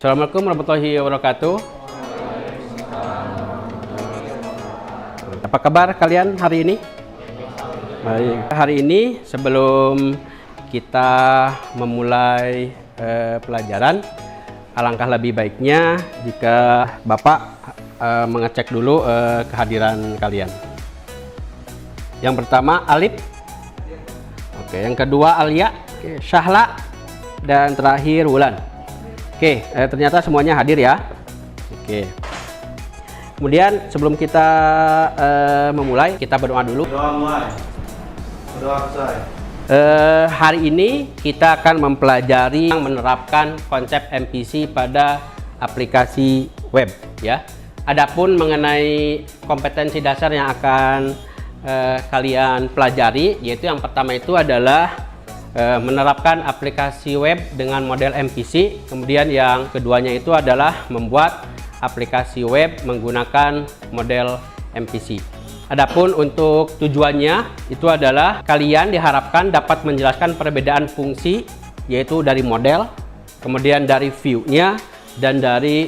Assalamualaikum warahmatullahi wabarakatuh. Apa kabar kalian hari ini? Baik. Hari ini sebelum kita memulai pelajaran, alangkah lebih baiknya jika Bapak mengecek dulu kehadiran kalian. Yang pertama Alif, oke. Yang kedua Alia, oke. Syahla, dan terakhir Wulan. Oke, ternyata semuanya hadir ya. Oke. Kemudian sebelum kita memulai, kita berdoa dulu. Berdoa mulai. Berdoa selesai. Hari ini kita akan mempelajari menerapkan konsep MPC pada aplikasi web ya. Adapun mengenai kompetensi dasar yang akan kalian pelajari, yaitu yang pertama itu adalah menerapkan aplikasi web dengan model MPC. Kemudian yang keduanya itu adalah membuat aplikasi web menggunakan model MPC. Adapun untuk tujuannya itu adalah kalian diharapkan dapat menjelaskan perbedaan fungsi, yaitu dari model, kemudian dari view-nya, dan dari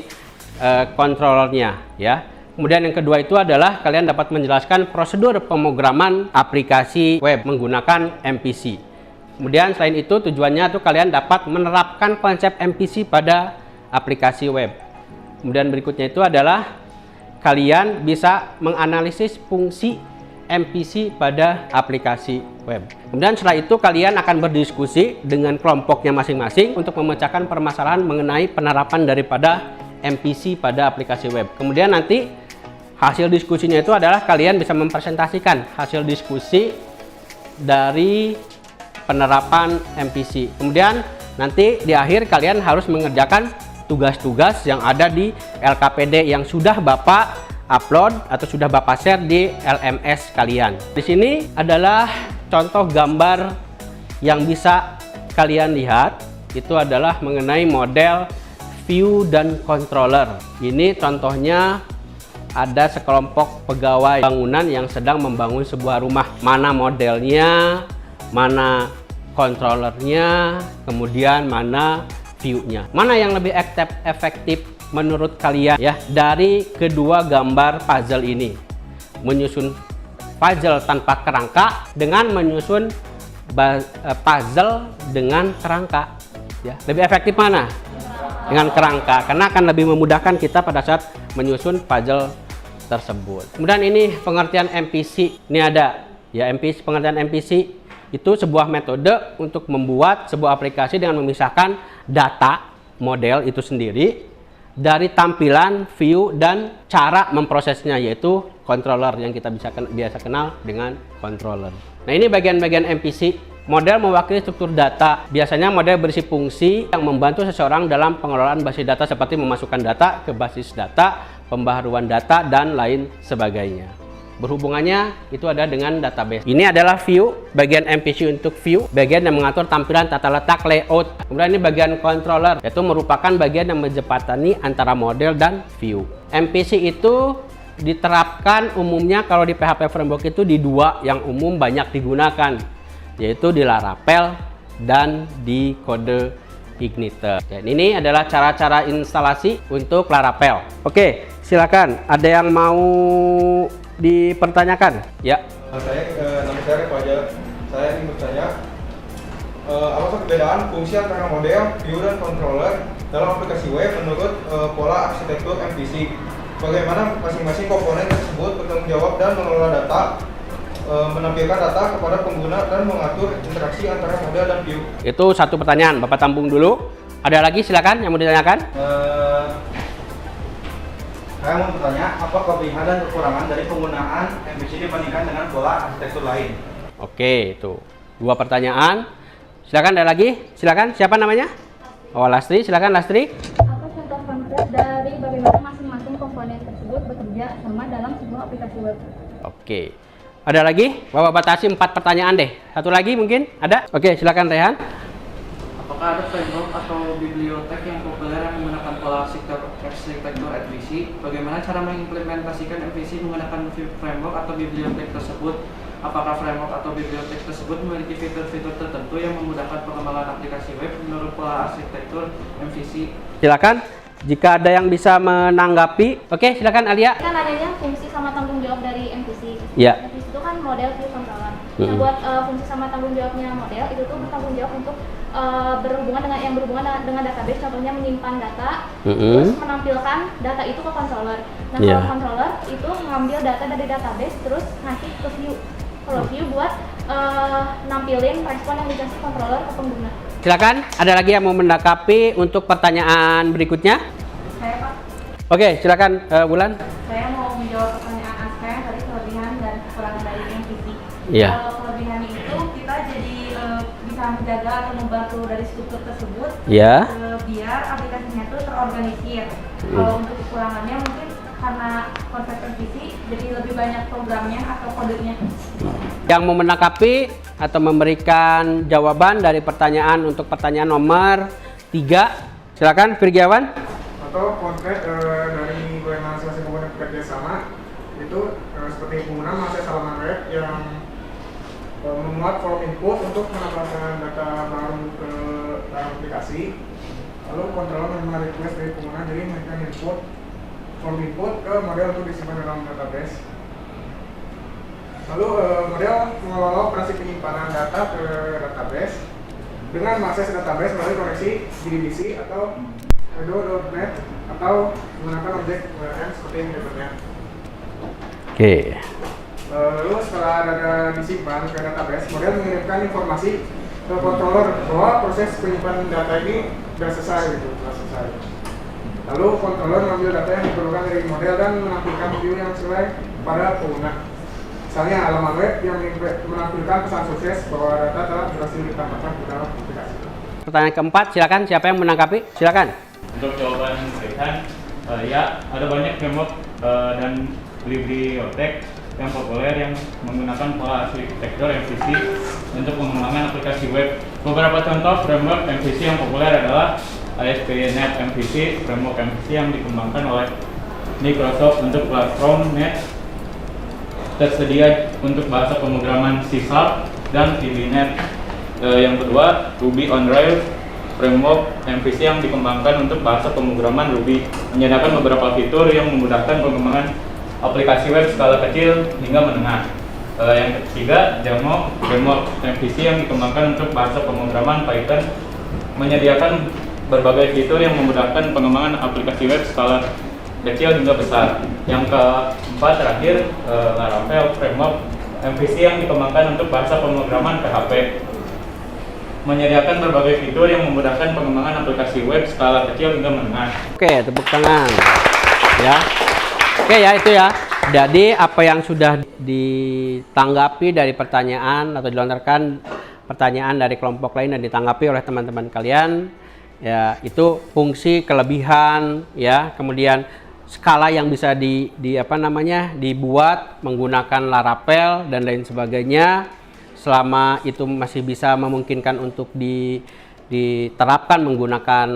controllernya ya. Kemudian yang kedua itu adalah kalian dapat menjelaskan prosedur pemrograman aplikasi web menggunakan MPC. Kemudian selain itu tujuannya tuh kalian dapat menerapkan konsep MPC pada aplikasi web. Kemudian berikutnya itu adalah kalian bisa menganalisis fungsi MPC pada aplikasi web. Kemudian setelah itu kalian akan berdiskusi dengan kelompoknya masing-masing untuk memecahkan permasalahan mengenai penerapan daripada MPC pada aplikasi web. Kemudian nanti hasil diskusinya itu adalah kalian bisa mempresentasikan hasil diskusi dari penerapan MPC. Kemudian nanti di akhir kalian harus mengerjakan tugas-tugas yang ada di LKPD yang sudah Bapak upload atau sudah Bapak share di LMS kalian. Di sini adalah contoh gambar yang bisa kalian lihat. Itu adalah mengenai model view dan controller. Ini contohnya ada sekelompok pegawai bangunan yang sedang membangun sebuah rumah. Mana modelnya, mana controllernya, kemudian mana view-nya. Mana yang lebih efektif menurut kalian ya dari kedua gambar puzzle ini? Menyusun puzzle tanpa kerangka dengan menyusun puzzle dengan kerangka ya. Lebih efektif mana? Dengan kerangka, karena akan lebih memudahkan kita pada saat menyusun puzzle tersebut. Kemudian ini pengertian MPC. Ini ada ya, MPC, pengertian MPC itu sebuah metode untuk membuat sebuah aplikasi dengan memisahkan data model itu sendiri dari tampilan, view, dan cara memprosesnya, yaitu controller yang kita biasa kenal dengan controller. Nah, ini bagian-bagian MPC. Model mewakili struktur data. Biasanya model berisi fungsi yang membantu seseorang dalam pengelolaan basis data seperti memasukkan data ke basis data, pembaharuan data, dan lain sebagainya. Berhubungannya itu ada dengan database. Ini adalah view, bagian MPC untuk view, bagian yang mengatur tampilan, tata letak, layout. Kemudian ini bagian controller, yaitu merupakan bagian yang menjembatani antara model dan view. MPC itu diterapkan umumnya kalau di PHP Framework itu di dua yang umum banyak digunakan, yaitu di Laravel dan di kode Igniter. Dan ini adalah cara-cara instalasi untuk Laravel. Oke, silakan. Ada yang mau dipertanyakan? Ya. Nama saya Fajar. Saya ingin bertanya, apa perbedaan fungsi antara model, view, dan controller dalam aplikasi web menurut pola arsitektur MVC? Bagaimana masing-masing komponen tersebut bertanggung jawab dan mengelola data, menampilkan data kepada pengguna, dan mengatur interaksi antara model dan view? Itu satu pertanyaan, Bapak tampung dulu. Ada lagi silakan yang mau ditanyakan? Saya mau bertanya, apa kelebihan dan kekurangan dari penggunaan MVC dibandingkan dengan pola arsitektur lain? Oke, itu dua pertanyaan. Silakan, ada lagi? Silakan, siapa namanya? Oh, Lastri, silakan Lastri. Apa contoh konkret dari bagaimana masing-masing komponen tersebut bekerja sama dalam sebuah aplikasi web? Oke. Ada lagi? Bapak batasi 4 pertanyaan deh. Satu lagi mungkin? Ada? Oke, silakan Rehan. Apakah ada framework atau bibliotek yang populer yang menggunakan pola arsitektur MVC? Bagaimana cara mengimplementasikan MVC menggunakan framework atau bibliotek tersebut? Apakah framework atau bibliotek tersebut memiliki fitur-fitur tertentu yang memudahkan pengembangan aplikasi web menurut pola arsitektur MVC? Silakan. Jika ada yang bisa menanggapi, oke, silakan Alia. Kan adanya fungsi sama tanggung jawab dari MPC. Ya. MPC itu kan model view controller. Nah, buat fungsi sama tanggung jawabnya model itu tuh bertanggung jawab untuk berhubungan dengan database, contohnya menyimpan data, terus menampilkan data itu ke controller. Nah, kalau controller itu ngambil data dari database terus ngasih ke view. Kalau view buat nampilin respon yang dikasih controller ke pengguna. Silakan, ada lagi yang mau menanggapi untuk pertanyaan berikutnya? Saya, Pak. Oke, silakan Wulan. Saya mau menjawab pertanyaan Aska yang tadi kelebihan dan kekurangan dari MPC. Iya. Kalau kelebihan itu kita jadi bisa menjaga atau membantu dari struktur tersebut, Ya. biar aplikasinya itu terorganisir. Kalau untuk kekurangannya mungkin karena konsep MPC jadi lebih banyak programnya atau kodenya. Yang mau menanggapi atau memberikan jawaban dari pertanyaan untuk pertanyaan nomor 3, silakan Virgiawan. Atau konkret dari organisasi komponen kerjasama itu seperti pengguna mengakses halaman web yang memuat form input untuk menambahkan data baru ke dalam aplikasi. Lalu controller menerima request dari pengguna, jadi mereka input form input ke model untuk disimpan dalam database. Lalu model mengelola operasi penyimpanan data ke database dengan mengakses database melalui koneksi JDBC atau Edo.net atau menggunakan objek URL seperti yang berikutnya. Oke. Lalu setelah data disimpan ke database, model mengirimkan informasi ke controller bahwa proses penyimpanan data ini sudah selesai gitu, sudah selesai. Lalu controller mengambil data yang diperlukan dari model dan menampilkan view yang sesuai pada pengguna. Misalnya halaman web yang menampilkan pesan sukses bahwa data telah berhasil ditambahkan ke dalam aplikasi. Pertanyaan keempat, silakan siapa yang menanggapi? Silakan. Untuk jawaban Rehan, ya ada banyak framework dan bibliotek yang populer yang menggunakan pola arsitektur MVC untuk pengembangan aplikasi web. Beberapa contoh framework MVC yang populer adalah ASP.NET MVC, framework MVC yang dikembangkan oleh Microsoft untuk platform net, tersedia untuk bahasa pemrograman C# dan VB.NET. Yang kedua, Ruby on Rails, framework MVC yang dikembangkan untuk bahasa pemrograman Ruby, menyediakan beberapa fitur yang memudahkan pengembangan aplikasi web skala kecil hingga menengah. Yang ketiga, Django, framework MVC yang dikembangkan untuk bahasa pemrograman Python, menyediakan berbagai fitur yang memudahkan pengembangan aplikasi web skala kecil hingga besar. Yang keempat terakhir, Laravel, framework MVC yang dikembangkan untuk bahasa pemrograman PHP, menyediakan berbagai fitur yang memudahkan pengembangan aplikasi web skala kecil hingga menengah. Oke, tepuk tangan. Ya. Oke ya, itu ya. Jadi apa yang sudah ditanggapi dari pertanyaan atau dilontarkan pertanyaan dari kelompok lain dan ditanggapi oleh teman-teman kalian, ya itu fungsi, kelebihan, ya, kemudian skala yang bisa dibuat menggunakan Laravel dan lain sebagainya, selama itu masih bisa memungkinkan untuk diterapkan menggunakan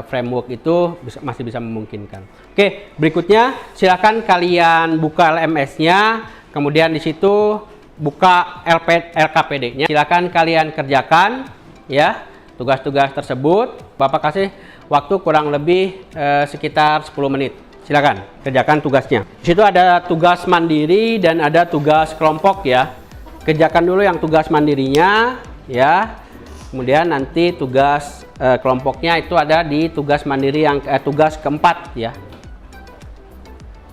framework itu masih bisa memungkinkan. Oke, berikutnya silakan kalian buka LMS-nya, kemudian di situ buka LKPD-nya. Silakan kalian kerjakan ya tugas-tugas tersebut. Bapak kasih waktu kurang lebih sekitar 10 menit. Silakan kerjakan tugasnya. Di situ ada tugas mandiri dan ada tugas kelompok ya. Kerjakan dulu yang tugas mandirinya ya. Kemudian nanti tugas kelompoknya itu ada di tugas mandiri yang tugas keempat ya.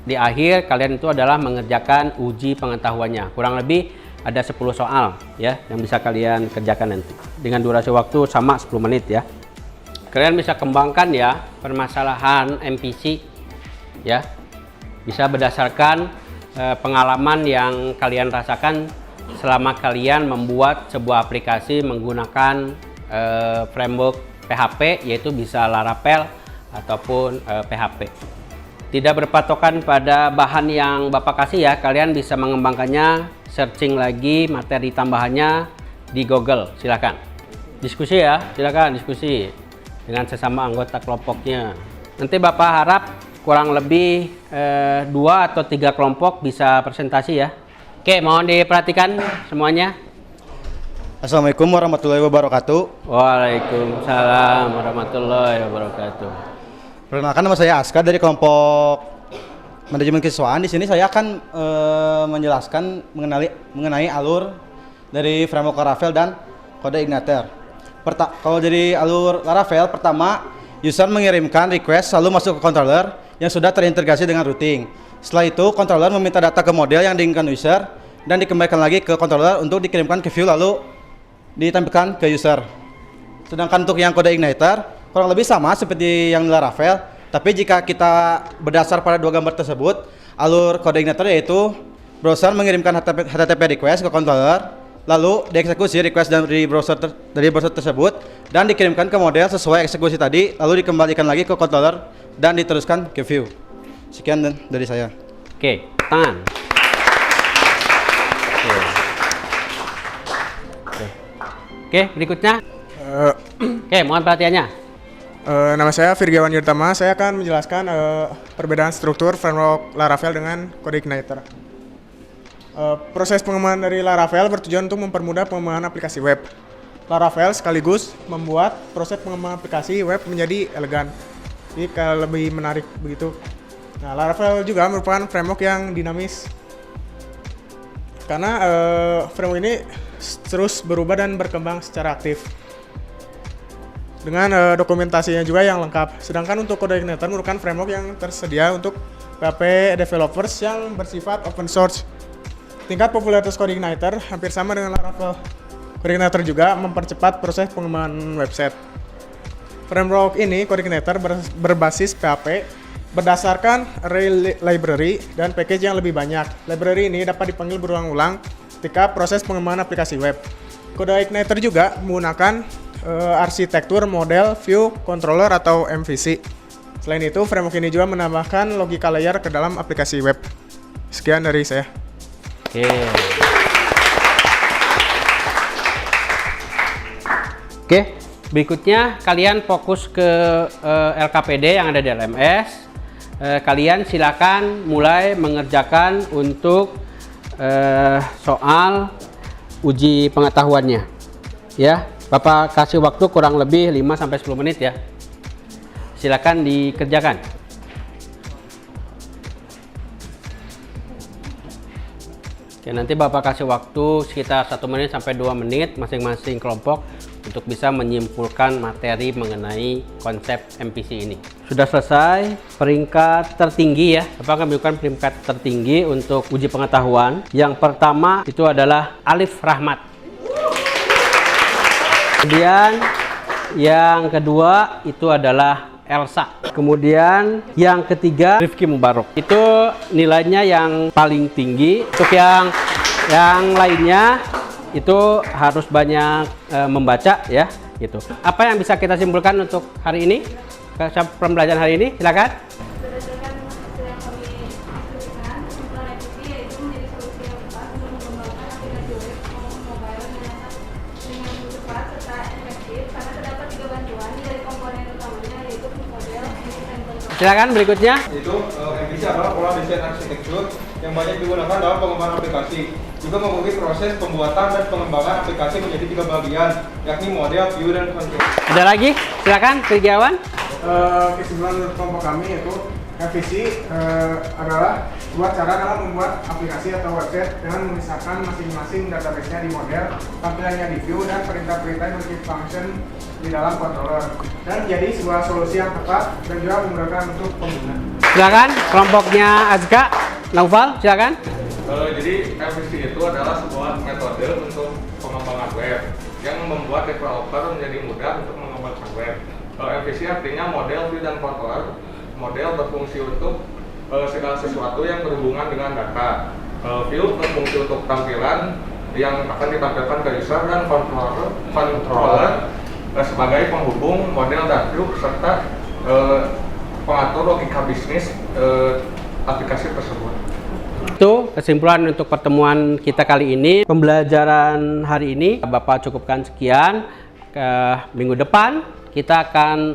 Di akhir kalian itu adalah mengerjakan uji pengetahuannya. Kurang lebih ada 10 soal ya yang bisa kalian kerjakan nanti. Dengan durasi waktu sama 10 menit ya. Kalian bisa kembangkan ya permasalahan MVC ya. Bisa berdasarkan pengalaman yang kalian rasakan selama kalian membuat sebuah aplikasi menggunakan framework PHP, yaitu bisa Laravel ataupun PHP. Tidak berpatokan pada bahan yang Bapak kasih ya, kalian bisa mengembangkannya, searching lagi materi tambahannya di Google. Silakan diskusi ya, silakan diskusi dengan sesama anggota kelompoknya. Nanti Bapak harap kurang lebih 2 atau 3 kelompok bisa presentasi ya. Oke, mohon diperhatikan semuanya. Assalamualaikum warahmatullahi wabarakatuh. Waalaikumsalam warahmatullahi wabarakatuh. Perkenalkan, nama saya Aska dari kelompok manajemen kesiswaan. Di sini saya akan menjelaskan mengenai alur dari framework Laravel dan kode Igniter. Kalau dari alur Laravel, pertama user mengirimkan request lalu masuk ke controller yang sudah terintegrasi dengan routing. Setelah itu, controller meminta data ke model yang diinginkan user dan dikembalikan lagi ke controller untuk dikirimkan ke view lalu ditampilkan ke user. Sedangkan untuk yang kode Igniter kurang lebih sama seperti yang di Laravel, tapi jika kita berdasar pada dua gambar tersebut, alur kode Igniter yaitu browser mengirimkan HTTP request ke controller, lalu dieksekusi request dari browser tersebut dan dikirimkan ke model sesuai eksekusi tadi, lalu dikembalikan lagi ke controller dan diteruskan ke view. Sekian dari saya. Oke, tangan. Oke, berikutnya. Oke, mohon perhatiannya. Nama saya Virgiawan Yurtama, saya akan menjelaskan perbedaan struktur framework Laravel dengan kode Igniter. Proses pengembangan dari Laravel bertujuan untuk mempermudah pengembangan aplikasi web. Laravel sekaligus membuat proses pengembangan aplikasi web menjadi elegan, jadi lebih menarik begitu. Nah, Laravel juga merupakan framework yang dinamis, karena framework ini terus berubah dan berkembang secara aktif, dengan dokumentasinya juga yang lengkap. Sedangkan untuk kode Igniter merupakan framework yang tersedia untuk PHP developers yang bersifat open source. Tingkat popularitas kode Igniter hampir sama dengan Laravel. Kode Igniter juga mempercepat proses pengembangan website. Framework ini, kode Igniter, berbasis PHP berdasarkan array library dan package yang lebih banyak. Library ini dapat dipanggil berulang-ulang ketika proses pengembangan aplikasi web. Kode Igniter juga menggunakan arsitektur model, view, controller atau MVC. Selain itu, framework ini juga menambahkan logika layer ke dalam aplikasi web. Sekian dari saya. Oke, berikutnya kalian fokus ke LKPD yang ada di LMS. Kalian silakan mulai mengerjakan untuk soal uji pengetahuannya. Ya. Bapak kasih waktu kurang lebih 5-10 menit ya. Silakan dikerjakan. Oke, nanti Bapak kasih waktu sekitar 1 menit sampai 2 menit masing-masing kelompok untuk bisa menyimpulkan materi mengenai konsep MPC ini. Sudah selesai peringkat tertinggi ya. Bapak akan menunjukkan peringkat tertinggi untuk uji pengetahuan. Yang pertama itu adalah Alif Rahmat. Kemudian yang kedua itu adalah Elsa. Kemudian yang ketiga Rifki Mubarok. Itu nilainya yang paling tinggi. Untuk yang lainnya itu harus banyak membaca ya gitu. Apa yang bisa kita simpulkan untuk hari ini? Pembelajaran hari ini, silakan. Berdasarkan hasil yang kami diskusikan, kesimpulan MPC yaitu menjadi solusi yang tepat untuk mengembangkan aplikasi web mobile dengan cepat serta efektif, karena terdapat 3 bantuan dari komponen utamanya yaitu model, MVC, dan controller. Silakan berikutnya. Itu MVC adalah pola desain arsitektur yang banyak digunakan dalam pengembangan aplikasi. Juga memiliki proses pembuatan dan pengembangan aplikasi menjadi 3 bagian, yakni model, view, dan controller. Ada lagi? Silakan, Virgiawan. Kesimpulan menurut kelompok kami yaitu MVC adalah sebuah cara dalam membuat aplikasi atau website dengan memisahkan masing-masing database-nya di model, tampilannya di view, dan perintah-perintah multi-function di dalam controller, dan jadi sebuah solusi yang tepat dan juga memudahkan untuk pengguna. Silakan, kelompoknya Azka, Naufal, silakan. Jadi MVC itu adalah sebuah metode untuk pengembangan web yang membuat developer menjadi mudah untuk mengembangkan web. MVC artinya model, view, dan controller. Model berfungsi untuk segala sesuatu yang berhubungan dengan data. View berfungsi untuk tampilan yang akan ditampilkan ke user, dan controller sebagai penghubung model dan view serta pengatur logika bisnis aplikasi tersebut. Itu kesimpulan untuk pertemuan kita kali ini. Pembelajaran hari ini Bapak cukupkan sekian. Minggu depan kita akan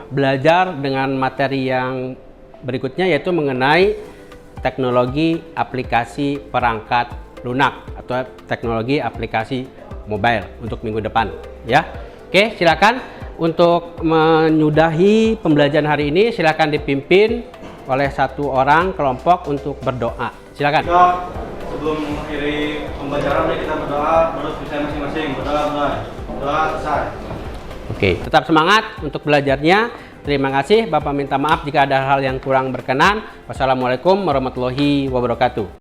belajar dengan materi yang berikutnya, yaitu mengenai teknologi aplikasi perangkat lunak atau teknologi aplikasi mobile untuk minggu depan ya. Oke, silakan untuk menyudahi pembelajaran hari ini, silakan dipimpin oleh satu orang kelompok untuk berdoa. Silakan. Sebelum mengakhiri pembelajaran, mari kita berdoa menurut selesai masing-masing. Berdoa selesai. Oke, tetap semangat untuk belajarnya. Terima kasih. Bapak minta maaf jika ada hal yang kurang berkenan. Wassalamualaikum warahmatullahi wabarakatuh.